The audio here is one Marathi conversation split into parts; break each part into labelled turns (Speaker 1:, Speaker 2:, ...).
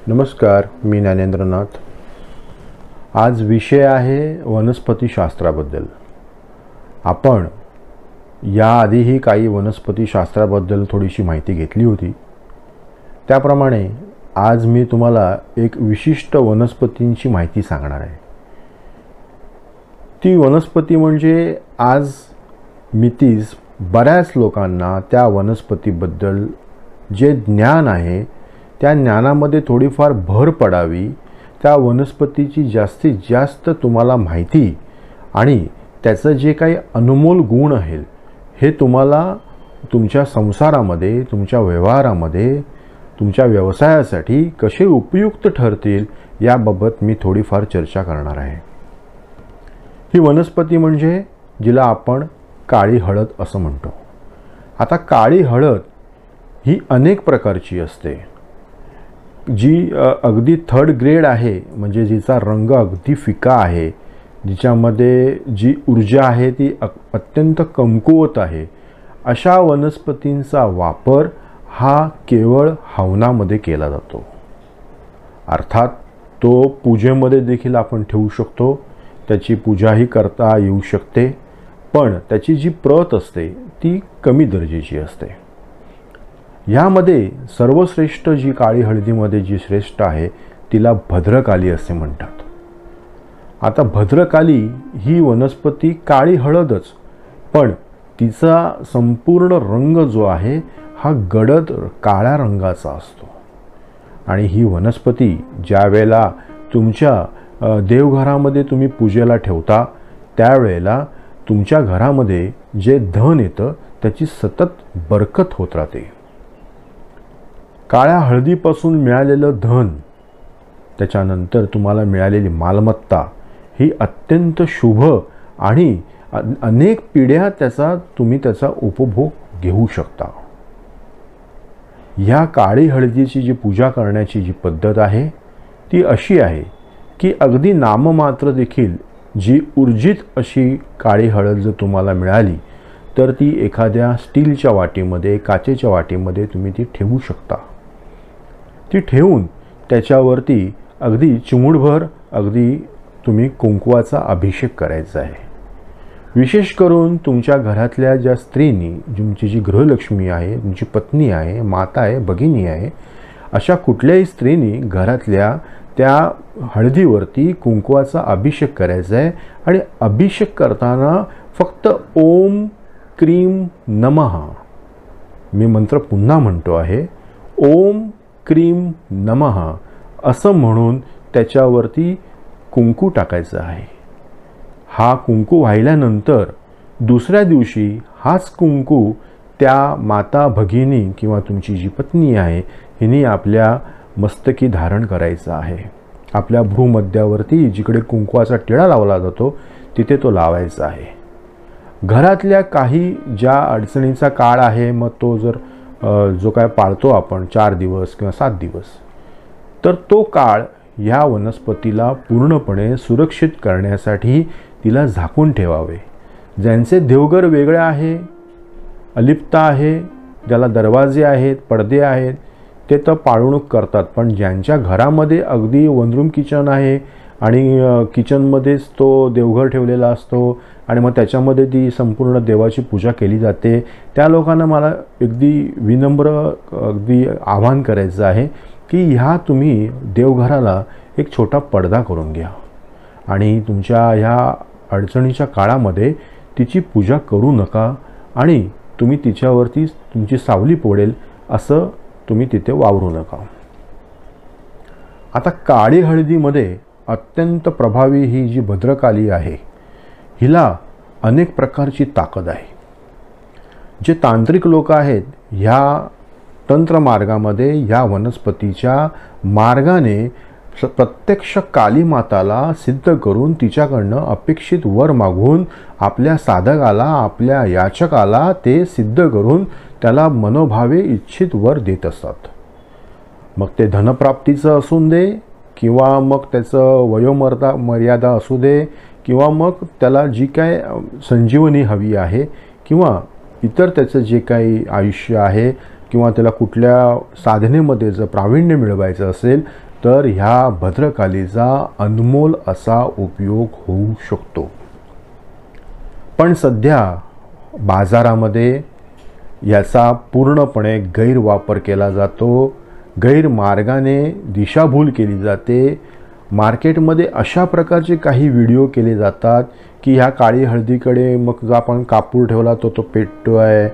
Speaker 1: नमस्कार, मी ज्ञानेंद्रनाथ। आज विषय आहे वनस्पतीशास्त्राबद्दल। आपण याआधीही काही वनस्पतीशास्त्राबद्दल थोडीशी माहिती घेतली होती। त्याप्रमाणे आज मी तुम्हाला एक विशिष्ट वनस्पतींची माहिती सांगणार आहे। ती वनस्पती म्हणजे आज मितीस बऱ्याच लोकांना त्या वनस्पतीबद्दल जे ज्ञान आहे त्या ज्ञानामध्ये थोडीफार भर पडावी, त्या वनस्पतीची जास्तीत जास्त तुम्हाला माहिती आणि त्याचं जे काही अनमोल गुण आहे हे तुम्हाला तुमच्या संसारामध्ये, तुमच्या व्यवहारामध्ये, तुमच्या व्यवसायासाठी कसे उपयुक्त ठरतील याबाबत मी थोडीफार चर्चा करणार आहे। ही वनस्पती म्हणजे जिला आपण काळी हळद असं म्हणतो। आता काळी हळद ही अनेक प्रकारची असते, जी अगदी थर्ड ग्रेड आहे, म्हणजे जिचा रंग अगदी फिका आहे, जिच्यामध्ये जी ऊर्जा आहे ती अत्यंत कमकुवत आहे। अशा वनस्पतींचा वापर हा केवळ हवनामध्ये केला जातो। अर्थात तो पूजेमध्ये देखील आपण ठेवू शकतो, त्याची पूजाही करता येऊ शकते, पण त्याची जी प्रत असते ती कमी दर्जाची असते। यामध्ये सर्वश्रेष्ठ जी काळी हळदीमध्ये जी श्रेष्ठ आहे तिला भद्रकाली असे म्हणतात। आता भद्रकाली ही वनस्पती काळी हळदच, पण तिचा संपूर्ण रंग जो आहे हा गडद काळ्या रंगाचा असतो। आणि ही वनस्पती ज्या वेळेला तुमच्या देवघरामध्ये तुम्ही पूजेला ठेवता त्यावेळेला तुमच्या घरामध्ये जे धन येतं त्याची सतत बरकत होत राहते। काळ्या हळदीपासून मिळालेलं धन, त्याच्यानंतर तुम्हाला मिळालेली मालमत्ता ही अत्यंत शुभ आणि अनेक पिढ्या तुम्ही त्याचा उपभोग घेऊ शकता। या काळी हळदीची जी पूजा करण्याची जी पद्धत आहे ती अशी आहे की अगदी नाममात्र देखील जी ऊर्जित अशी काळी हळद जर तुम्हाला मिळाली तर ती एखाद्या स्टीलच्या वाटीमध्ये, काचेच्या वाटीमध्ये तुम्ही ती ठेवू शकता। ती ठेवून त्याच्यावरती अगदी चिमूटभर अगदी तुम्ही कुंकवाचा अभिषेक करायचा आहे। विशेष करून तुमच्या घरातल्या ज्या स्त्रीनी, तुमची जी गृहलक्ष्मी आहे, तुमची पत्नी आहे, माता आहे, भगिनी आहे, अशा कुठल्याही स्त्रीनी घरातल्या त्या हळदीवरती कुंकवाचा अभिषेक करायचा आहे। आणि अभिषेक करताना फक्त ओम क्रीम नमः, मी मंत्र पुन्हा म्हणतो आहे, ओम क्रीम नमः असं म्हणून त्याच्यावरती कुंकू टाकायचं आहे। हा कुंकू वाहिल्यानंतर दुसऱ्या दिवशी हाच कुंकू त्या माता, भगिनी किंवा तुमची जी पत्नी आहे हिने आपल्या मस्तकी धारण करायचं आहे। आपल्या भ्रूमध्यावरती जिकडे कुंकवाचा टिळा लावला जातो तिथे तो लावायचा आहे। घरातल्या काही ज्या अडचणीचा काळ आहे, मग तो जर जो काय पाळतो आपण 4 दिवस किंवा 7 दिवस, तर तो काळ या वनस्पतीला पूर्णपणे सुरक्षित करण्यासाठी तिला झाकून ठेवावे। ज्यांचे देवघर वेगळे आहे, अलिप्त आहे, ज्याला दरवाजे आहेत, पडदे आहेत, ते तर पाळणूक करतात, पण ज्यांच्या घरामध्ये अगदी वनरूम किचन आहे आणि किचनमध्येच तो देवघर ठेवलेला असतो आणि मग त्याच्यामध्ये ती संपूर्ण देवाची पूजा केली जाते, त्या लोकांना मला अगदी विनम्र अगदी आवाहन करायचं आहे की ह्या तुम्ही देवघराला एक छोटा पडदा करून घ्या आणि तुमच्या ह्या अडचणीच्या काळामध्ये तिची पूजा करू नका आणि तुम्ही तिच्यावरती तुमची सावली पडेल असं तुम्ही तिथे वावरू नका। आता काळी हळदीमध्ये अत्यंत प्रभावी ही जी भद्रकाली आहे हिला अनेक प्रकारची ताकद आहे। जे तांत्रिक लोक आहेत ह्या तंत्र मार्गामध्ये ह्या वनस्पतीच्या मार्गाने प्रत्यक्ष काली माताला सिद्ध करून तिच्याकडनं अपेक्षित वर मागून आपल्या साधकाला, आपल्या याचकाला ते सिद्ध करून त्याला मनोभावे इच्छित वर देत असतात। मग ते धनप्राप्तीचं असून दे किंवा मग त्याचं मर्यादा असू दे किंवा मग त्याला जी काय संजीवनी हवी आहे किंवा इतर त्याचं जे काही आयुष्य आहे किंवा त्याला कुठल्या साधनेमध्ये जर प्रावीण्य मिळवायचं असेल तर ह्या भद्रकालीचा अनमोल असा उपयोग होऊ शकतो. पण सध्या बाजारामध्ये याचा पूर्णपणे गैरवापर केला जातो, गैरमार्गाने दिशाभूल केली जाते. मार्केटमध्ये अशा प्रकारचे काही व्हिडिओ केले जातात की ह्या काळी हळदीकडे मग जो आपण कापूर ठेवला तो पेटतो आहे,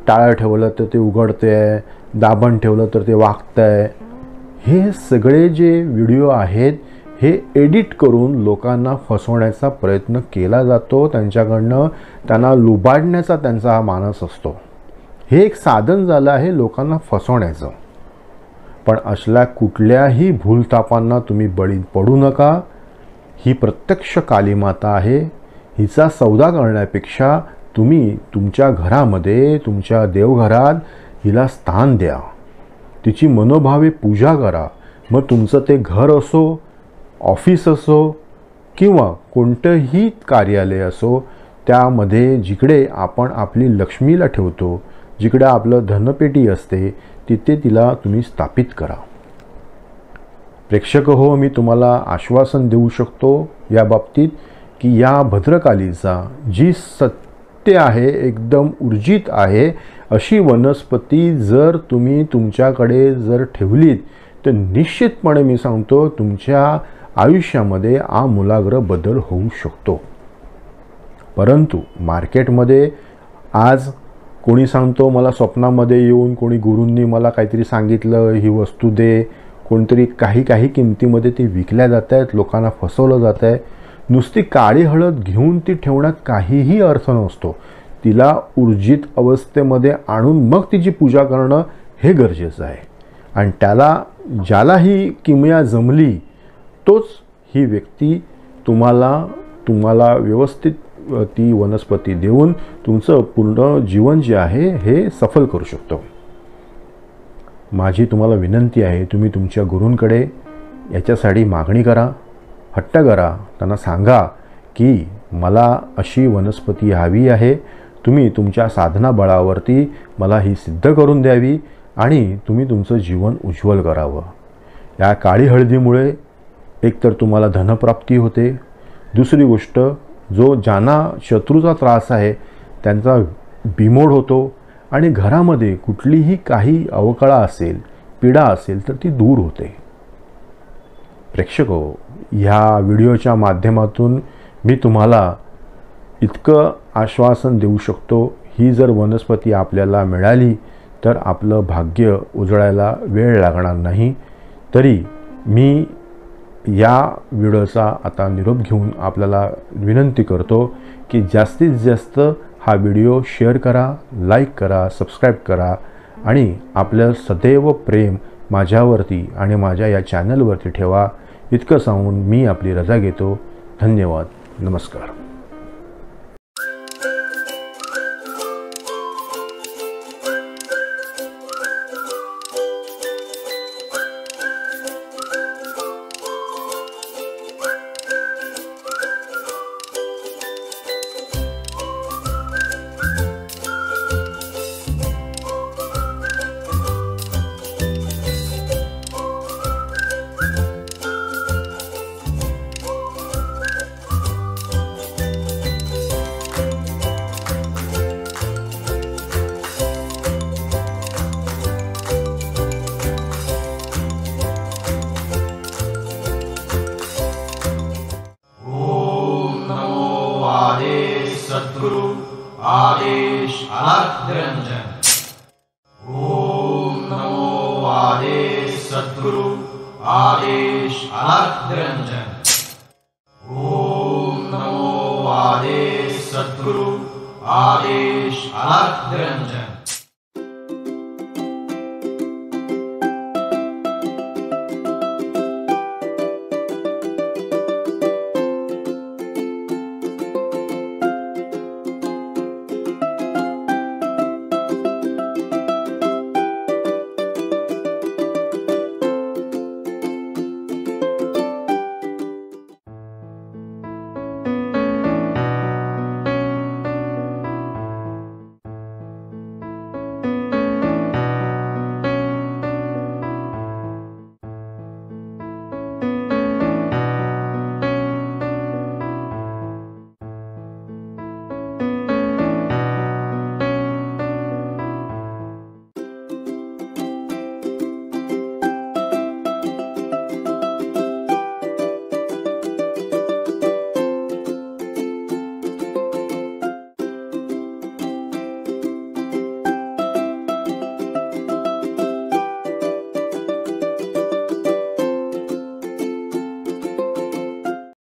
Speaker 1: टाळं ठेवलं तर ते उघडते आहे, दाबण ठेवलं तर ते वागतं आहे. हे सगळे जे व्हिडिओ आहेत हे एडिट करून लोकांना फसवण्याचा प्रयत्न केला जातो. त्यांच्याकडनं त्यांना लुबाडण्याचा त्यांचा हा मानस असतो. हे एक साधन झालं आहे लोकांना फसवण्याचं. पण असल्या कुठल्याही भूलथापांना तुम्ही बळी पडू नका. ही प्रत्यक्ष कालीमाता आहे. हिचा सौदा करण्यापेक्षा तुम्ही तुमच्या घरामध्ये, तुमच्या देवघरात हिला स्थान द्या, तिची मनोभावे पूजा करा. मग तुमचं ते घर असो, ऑफिस असो किंवा कोणतंही कार्यालय असो, त्यामध्ये जिकडे आपण आपली लक्ष्मीला ठेवतो, जिकडे आपलं धनपेटी असते, तिथे तिला तुम्ही स्थापित करा. प्रेक्षक हो, मी तुम्हाला आश्वासन देऊ शकतो या बाबतीत की या भद्रकालीचा जी सत्य आहे, एकदम ऊर्जित आहे अशी वनस्पती जर तुम्ही तुमच्याकडे जर ठेवलीत तर निश्चितपणे मी सांगतो तुमच्या आयुष्यामध्ये आमूलाग्र बदल होऊ शकतो. परंतु मार्केटमध्ये आज कोणी सांगतो मला स्वप्नामध्ये येऊन, कोणी गुरूंनी मला काहीतरी सांगितलं ही वस्तू दे, कोणतरी काही किमतीमध्ये ती विकल्या जात आहेत, लोकांना फसवलं जात आहे. नुसती काळी हळद घेऊन ती ठेवण्यात काहीही अर्थ नसतो. तिला ऊर्जित अवस्थेमध्ये आणून मग तिची पूजा करणं हे गरजेचं आहे. आणि ज्याला ही किमया जमली तोच ही व्यक्ती तुम्हाला व्यवस्थित ती वनस्पती देऊन तुमचं पूर्ण जीवन जे आहे हे सफल करू शकतो. माझी तुम्हाला विनंती आहे, तुम्ही तुमच्या गुरूंकडे याच्यासाठी मागणी करा, हट्ट करा, त्यांना सांगा की मला अशी वनस्पती हवी आहे, तुम्ही तुमच्या साधना बळावरती मला ही सिद्ध करून द्यावी आणि तुम्ही तुमचं जीवन उज्ज्वल करावं. या काळी हळदीमुळे एकतर तुम्हाला धनप्राप्ती होते, दुसरी गोष्ट ज्यांना शत्रूचा त्रास आहे त्यांचा बिमोड होतो आणि घरामध्ये कुठलीही काही अवकळा असेल, पीडा असेल तर ती दूर होते. प्रेक्षको, ह्या व्हिडिओच्या माध्यमातून मी तुम्हाला इतकं आश्वासन देऊ शकतो, ही जर वनस्पती आपल्याला मिळाली तर आपलं भाग्य उजळायला वेळ लागणार नाही. तरी मी या व्हिडिओचा आता निरोप घेऊन आपल्याला विनंती करतो की जास्तीत जास्त हा व्हिडिओ शेअर करा, लाईक करा, सबस्क्राईब करा आणि आपलं सदैव प्रेम माझ्यावरती आणि माझ्या या चॅनलवरती ठेवा. इतकं सांगून मी आपली रजा घेतो. धन्यवाद. नमस्कार.
Speaker 2: सद्गुरु आदेश अनाद्यरंजन. ओम नमो आदेश सद्गुरु आदेश अनाद्यरंजन. ओम नमो आदेश सद्गुरु आदेश अनाद्यरंजन.